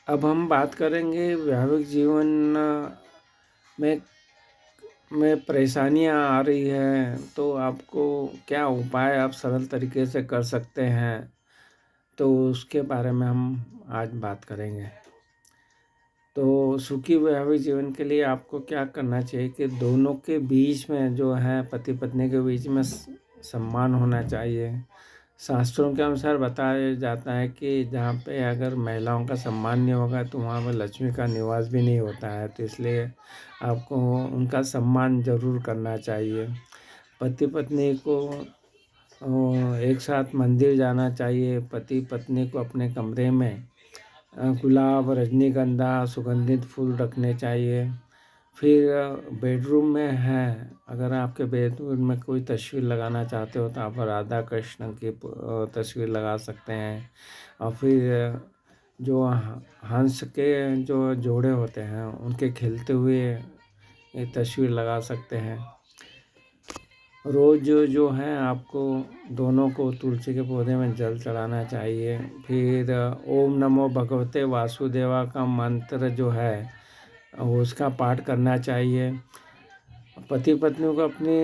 अब हम बात करेंगे वैवाहिक जीवन में परेशानियाँ आ रही हैं, तो आपको क्या उपाय आप सरल तरीके से कर सकते हैं? तो उसके बारे में हम आज बात करेंगे। तो सुखी वैवाहिक जीवन के लिए आपको क्या करना चाहिए कि दोनों के बीच में जो है पति-पत्नी के बीच में सम्मान होना चाहिए। शास्त्रों के अनुसार बताया जाता है कि जहाँ पे अगर महिलाओं का सम्मान नहीं होगा तो वहाँ पर लक्ष्मी का निवास भी नहीं होता है। तो इसलिए आपको उनका सम्मान ज़रूर करना चाहिए। पति-पत्नी को एक साथ मंदिर जाना चाहिए। पति-पत्नी को अपने कमरे में गुलाब, रजनीगंधा, सुगंधित फूल रखने चाहिए। फिर बेडरूम में है, अगर आपके बेडरूम में कोई तस्वीर लगाना चाहते हो तो आप राधा कृष्ण की तस्वीर लगा सकते हैं। और फिर जो हंस के जो जोड़े होते हैं उनके खिलते हुए ये तस्वीर लगा सकते हैं। रोज़ जो है आपको दोनों को तुलसी के पौधे में जल चढ़ाना चाहिए। फिर ओम नमो भगवते वासुदेवा का मंत्र जो है उसका पाठ करना चाहिए। पति पत्नी को अपने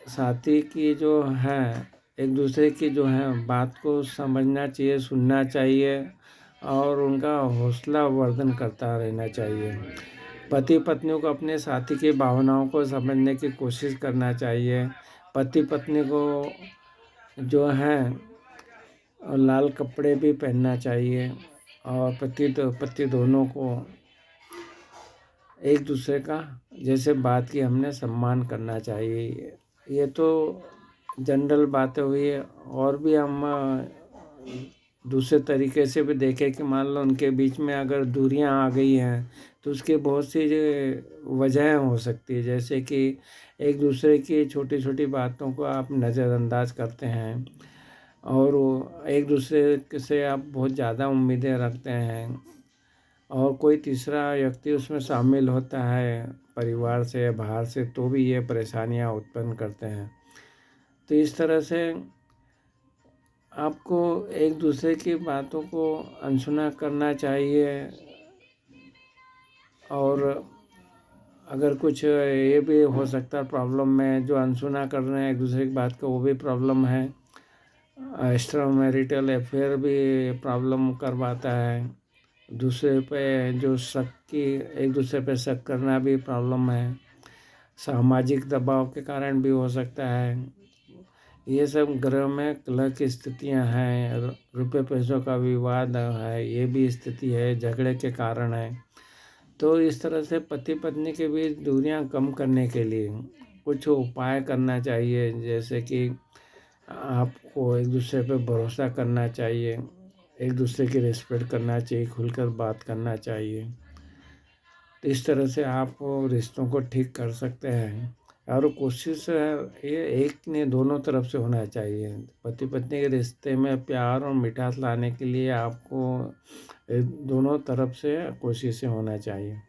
साथी की जो है एक दूसरे की जो है बात को समझना चाहिए, सुनना चाहिए और उनका हौसला वर्धन करता रहना चाहिए। पति पत्नी को अपने साथी की भावनाओं को समझने की कोशिश करना चाहिए। पति पत्नी को जो है लाल कपड़े भी पहनना चाहिए और पति दोनों को एक दूसरे का जैसे बात की हमने सम्मान करना चाहिए। ये तो जनरल बातें हुई है और भी हम दूसरे तरीके से भी देखें कि मान लो उनके बीच में अगर दूरियां आ गई हैं तो उसकी बहुत सी वजह हो सकती है, जैसे कि एक दूसरे की छोटी छोटी बातों को आप नज़रअंदाज करते हैं और एक दूसरे से आप बहुत ज़्यादा उम्मीदें रखते हैं और कोई तीसरा व्यक्ति उसमें शामिल होता है परिवार से या बाहर से, तो भी ये परेशानियां उत्पन्न करते हैं। तो इस तरह से आपको एक दूसरे की बातों को अनसुना करना चाहिए और अगर कुछ ये भी हो सकता है प्रॉब्लम में जो अनसुना कर रहे हैं एक दूसरे की बात का, वो भी प्रॉब्लम है। एक्स्ट्रा मैरिटल अफेयर भी प्रॉब्लम करवाता है। दूसरे पे जो शक की एक दूसरे पे शक करना भी प्रॉब्लम है। सामाजिक दबाव के कारण भी हो सकता है। ये सब ग्रह में कलह की स्थितियां हैं, रुपए पैसों का विवाद है, ये भी स्थिति है, झगड़े के कारण है। तो इस तरह से पति पत्नी के बीच दूरियां कम करने के लिए कुछ उपाय करना चाहिए, जैसे कि आपको एक दूसरे पे भरोसा करना चाहिए, एक दूसरे की रिस्पेक्ट करना चाहिए, खुलकर बात करना चाहिए। तो इस तरह से आप रिश्तों को ठीक कर सकते हैं और कोशिश ये एक ने दोनों तरफ से होना चाहिए। पति पत्नी के रिश्ते में प्यार और मिठास लाने के लिए आपको दोनों तरफ से कोशिशें होना चाहिए।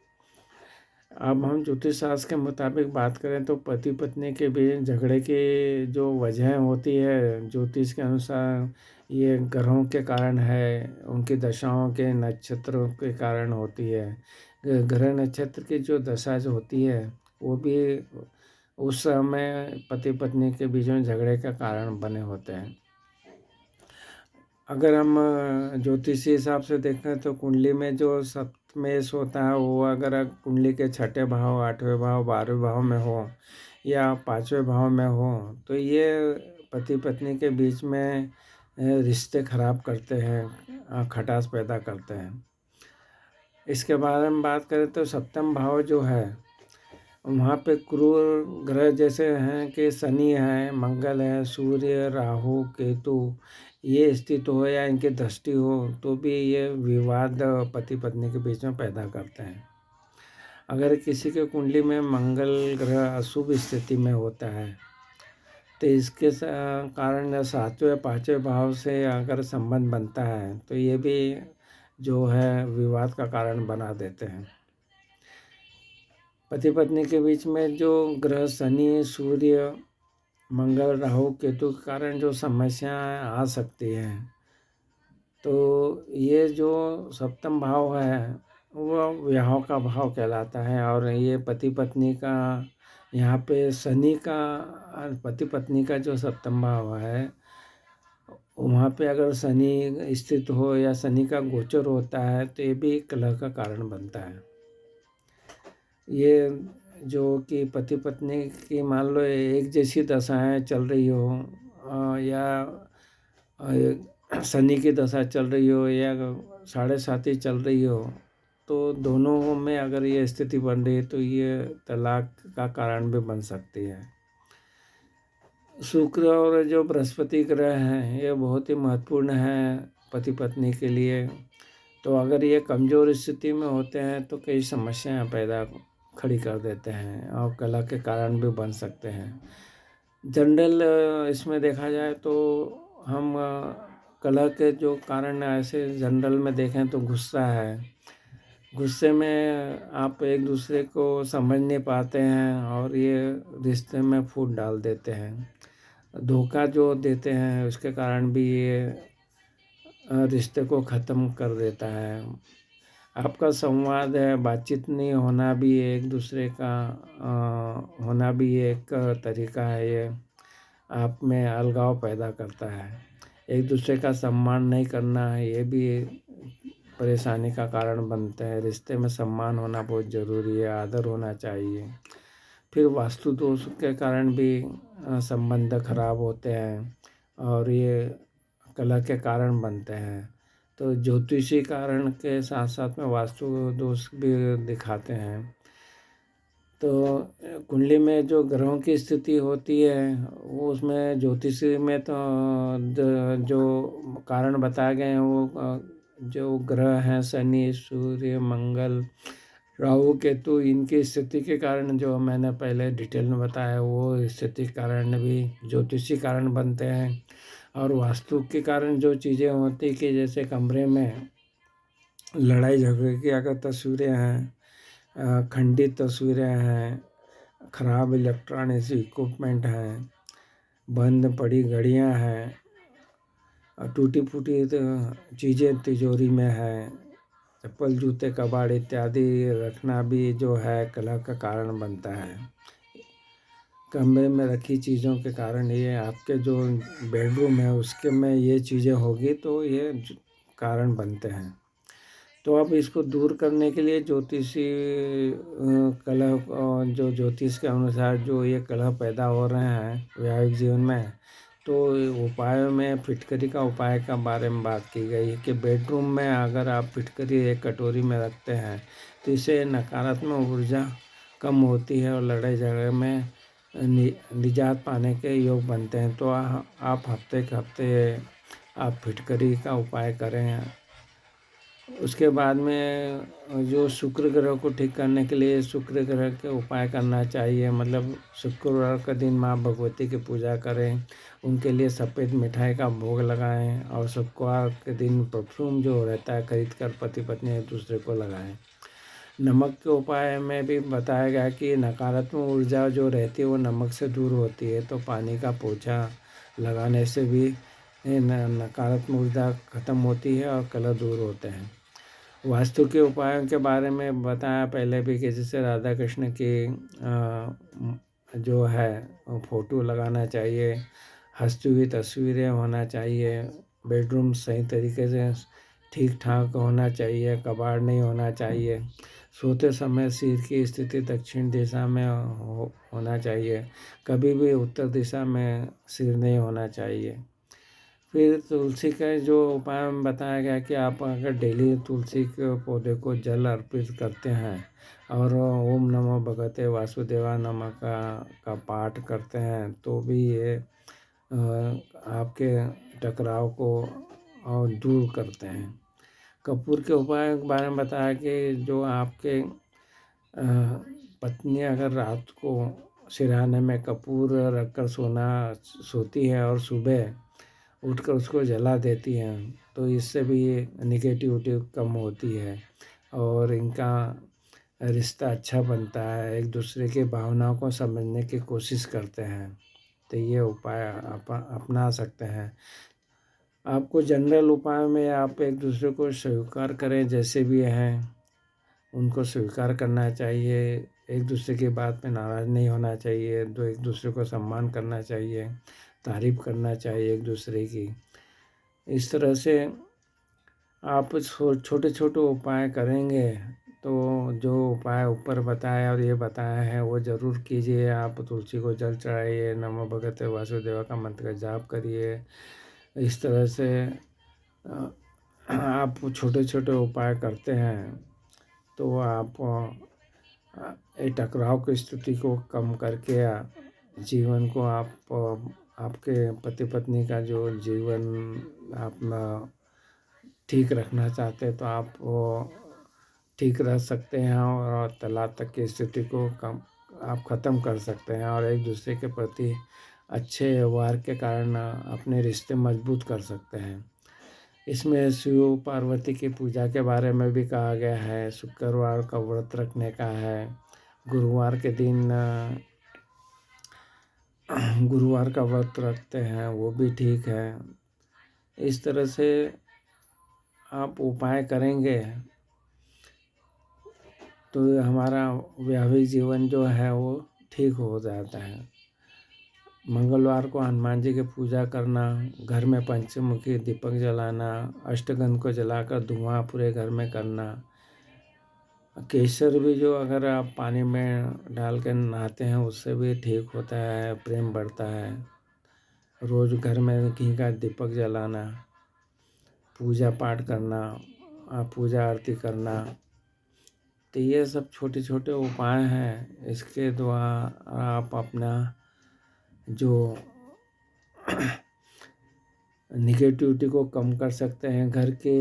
अब हम ज्योतिष शास्त्र के मुताबिक बात करें तो पति पत्नी के बीच झगड़े की जो वजह होती है ज्योतिष के अनुसार ये ग्रहों के कारण है, उनकी दशाओं के नक्षत्रों के कारण होती है। ग्रह नक्षत्र की जो दशा जो होती है वो भी उस समय पति पत्नी के बीच में झगड़े का कारण बने होते हैं। अगर हम ज्योतिषी हिसाब से देखें तो कुंडली में जो सप्तमेश होता है वो अगर कुंडली के छठे भाव, आठवें भाव, 12वें भाव में हो या 5वें भाव में हो तो ये पति पत्नी के बीच में रिश्ते खराब करते हैं, खटास पैदा करते हैं। इसके बारे में बात करें तो सप्तम भाव जो है वहाँ पे क्रूर ग्रह जैसे हैं कि शनि है, मंगल है, सूर्य, राहु, केतु, ये स्थित हो या इनकी दृष्टि हो तो भी ये विवाद पति पत्नी के बीच में पैदा करते हैं। अगर किसी के कुंडली में मंगल ग्रह अशुभ स्थिति में होता है तो इसके कारण 7वें 5वें भाव से अगर संबंध बनता है तो ये भी जो है विवाद का कारण बना देते हैं। पति पत्नी के बीच में जो ग्रह शनि, सूर्य, मंगल, राहु, केतु के कारण जो समस्याएं आ सकती हैं तो ये जो सप्तम भाव है वो विवाह का भाव कहलाता है। और ये पति पत्नी का, यहाँ पे शनि का, पति पत्नी का जो सप्तम भाव है वहाँ पे अगर शनि स्थित हो या शनि का गोचर होता है तो ये भी कलह का कारण बनता है। ये जो कि पति पत्नी की मान लो एक जैसी दशाएं चल रही हो, या शनि की दशा चल रही हो या साढ़े साथी चल रही हो, तो दोनों में अगर ये स्थिति बन रही है तो ये तलाक का कारण भी बन सकती है। शुक्र और जो बृहस्पति ग्रह हैं ये बहुत ही महत्वपूर्ण हैं पति पत्नी के लिए। तो अगर ये कमज़ोर स्थिति में होते हैं तो कई समस्याएं पैदा खड़ी कर देते हैं और कलह के कारण भी बन सकते हैं। जनरल इसमें देखा जाए तो हम कलह के जो कारण ऐसे जनरल में देखें तो गुस्सा है। गुस्से में आप एक दूसरे को समझ नहीं पाते हैं और ये रिश्ते में फूट डाल देते हैं। धोखा जो देते हैं उसके कारण भी ये रिश्ते को ख़त्म कर देता है। आपका संवाद है, बातचीत नहीं होना भी एक दूसरे का होना भी एक तरीका है। ये आप में अलगाव पैदा करता है। एक दूसरे का सम्मान नहीं करना है, ये भी परेशानी का कारण बनते हैं। रिश्ते में सम्मान होना बहुत ज़रूरी है, आदर होना चाहिए। फिर वास्तु दोष के कारण भी संबंध खराब होते हैं और ये कलह के कारण बनते हैं। तो ज्योतिषी कारण के साथ साथ में वास्तु दोष भी दिखाते हैं। तो कुंडली में जो ग्रहों की स्थिति होती है वो उसमें ज्योतिषी में तो जो कारण बताए गए हैं वो जो ग्रह हैं शनि, सूर्य, मंगल, राहु, केतु, इनकी स्थिति के कारण जो मैंने पहले डिटेल में बताया वो स्थिति के कारण भी ज्योतिषी कारण बनते हैं। और वास्तु के कारण जो चीज़ें होती कि जैसे कमरे में लड़ाई झगड़े की अगर तस्वीरें हैं, खंडित तस्वीरें हैं, खराब इलेक्ट्रॉनिक्स इक्विपमेंट हैं, बंद पड़ी घड़ियां हैं, टूटी फूटी चीज़ें तिजोरी में हैं, चप्पल, जूते, कबाड़ इत्यादि रखना भी जो है कलह का कारण बनता है। कमरे में रखी चीज़ों के कारण ये आपके जो बेडरूम है उसके में ये चीज़ें होगी तो ये कारण बनते हैं। तो अब इसको दूर करने के लिए ज्योतिषी कलह जो ज्योतिष के अनुसार जो ये कलह पैदा हो रहे हैं वैवाहिक जीवन में, तो उपायों में फिटकरी का उपाय का बारे में बात की गई है कि बेडरूम में अगर आप फिटकरी एक कटोरी में रखते हैं तो इससे नकारात्मक ऊर्जा कम होती है और लड़ाई झगड़े में निजात पाने के योग बनते हैं। तो आप हफ्ते के हफ्ते आप फिटकरी का उपाय करें। उसके बाद में जो शुक्र ग्रह को ठीक करने के लिए शुक्र ग्रह के उपाय करना चाहिए। मतलब शुक्रवार का दिन माँ भगवती की पूजा करें, उनके लिए सफ़ेद मिठाई का भोग लगाएं और शुक्रवार के दिन परफ्यूम जो रहता है खरीद कर पति पत्नी एक दूसरे को लगाएं। नमक के उपाय में भी बताया गया कि नकारात्मक ऊर्जा जो रहती है वो नमक से दूर होती है, तो पानी का पोछा लगाने से भी नकारात्मक ऊर्जा खत्म होती है और कलह दूर होते हैं। वास्तु के उपायों के बारे में बताया पहले भी कि जैसे राधा कृष्ण की जो है फ़ोटो लगाना चाहिए, हंसती हुई तस्वीरें होना चाहिए, बेडरूम सही तरीके से ठीक ठाक होना चाहिए, कबाड़ नहीं होना चाहिए, सोते समय सिर की स्थिति दक्षिण दिशा में होना चाहिए, कभी भी उत्तर दिशा में सिर नहीं होना चाहिए। फिर तुलसी का जो उपाय में बताया गया कि आप अगर डेली तुलसी के पौधे को जल अर्पित करते हैं और ओम नमो भगवते वासुदेवा नमः का पाठ करते हैं तो भी ये आपके टकराव को और दूर करते हैं। कपूर के उपाय के बारे में बताया कि जो आपके पत्नी अगर रात को सिरहाने में कपूर रखकर सोती है और सुबह उठकर उसको जला देती हैं तो इससे भी निगेटिविटी कम होती है और इनका रिश्ता अच्छा बनता है, एक दूसरे की भावनाओं को समझने की कोशिश करते हैं। तो ये उपाय अपना सकते हैं। आपको जनरल उपाय में आप एक दूसरे को स्वीकार करें, जैसे भी हैं उनको स्वीकार करना चाहिए। एक दूसरे की बात में नाराज़ नहीं होना चाहिए, तो एक दूसरे को सम्मान करना चाहिए, तारीफ़ करना चाहिए एक दूसरे की। इस तरह से आप छोटे छोटे उपाय करेंगे तो जो उपाय ऊपर बताया और ये बताया है वो ज़रूर कीजिए। आप तुलसी को जल चढ़ाइए, नमो भगवते वासुदेव का मंत्र का जाप करिए। इस तरह से आप छोटे छोटे उपाय करते हैं तो आप ये टकराव की स्थिति को कम करके जीवन को आप आपके पति पत्नी का जो जीवन अपना ठीक रखना चाहते हैं तो आप वो ठीक रह सकते हैं और तलाक तक की स्थिति को कम आप ख़त्म कर सकते हैं और एक दूसरे के प्रति अच्छे व्यवहार के कारण अपने रिश्ते मजबूत कर सकते हैं। इसमें शिव पार्वती की पूजा के बारे में भी कहा गया है, शुक्रवार का व्रत रखने का है, गुरुवार के दिन गुरुवार का व्रत रखते हैं वो भी ठीक है। इस तरह से आप उपाय करेंगे तो हमारा वैवाहिक जीवन जो है वो ठीक हो जाता है। मंगलवार को हनुमान जी की पूजा करना, घर में पंचमुखी दीपक जलाना, अष्टगंध को जलाकर धुआं पूरे घर में करना। केसर भी जो अगर आप पानी में डाल के नहाते हैं उससे भी ठीक होता है, प्रेम बढ़ता है। रोज़ घर में घी का दीपक जलाना, पूजा पाठ करना, पूजा आरती करना, तो ये सब छोटे छोटे उपाय हैं। इसके द्वारा आप अपना जो निगेटिविटी को कम कर सकते हैं। घर के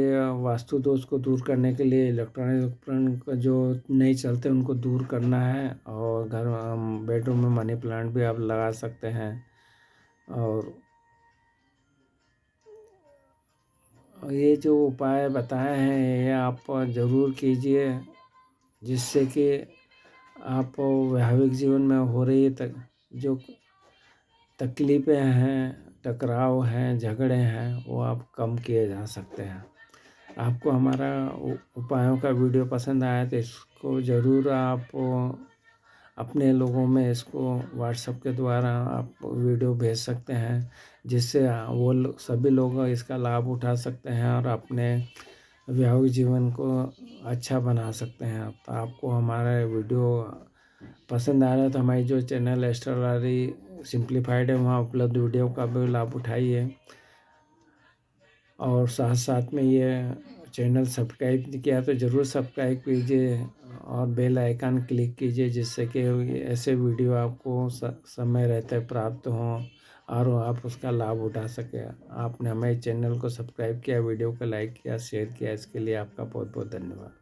वास्तु दोष को दूर करने के लिए इलेक्ट्रॉनिक उपकरण का जो नहीं चलते उनको दूर करना है और घर बेडरूम में मनी प्लांट भी आप लगा सकते हैं। और ये जो उपाय बताए हैं ये आप ज़रूर कीजिए, जिससे कि आप वैवाहिक जीवन में हो रही जो तकलीफ़ें हैं, टकराव हैं, झगड़े हैं, वो आप कम किए जा सकते हैं। आपको हमारा उपायों का वीडियो पसंद आया तो इसको ज़रूर आप अपने लोगों में इसको व्हाट्सएप के द्वारा आप वीडियो भेज सकते हैं, जिससे वो सभी लोग इसका लाभ उठा सकते हैं और अपने वैवाहिक जीवन को अच्छा बना सकते हैं। तो आपको हमारा वीडियो पसंद आ रहा है तो हमारी जो चैनल एस्ट्रोलॉजी सिंप्लीफाइड है वहाँ उपलब्ध वीडियो का भी लाभ उठाइए और साथ साथ में ये चैनल सब्सक्राइब किया तो ज़रूर सब्सक्राइब कीजिए और बेल आइकन क्लिक कीजिए, जिससे कि ऐसे वीडियो आपको समय रहते प्राप्त हों और आप उसका लाभ उठा सकें। आपने हमारे चैनल को सब्सक्राइब किया, वीडियो को लाइक किया, शेयर किया, इसके लिए आपका बहुत बहुत धन्यवाद।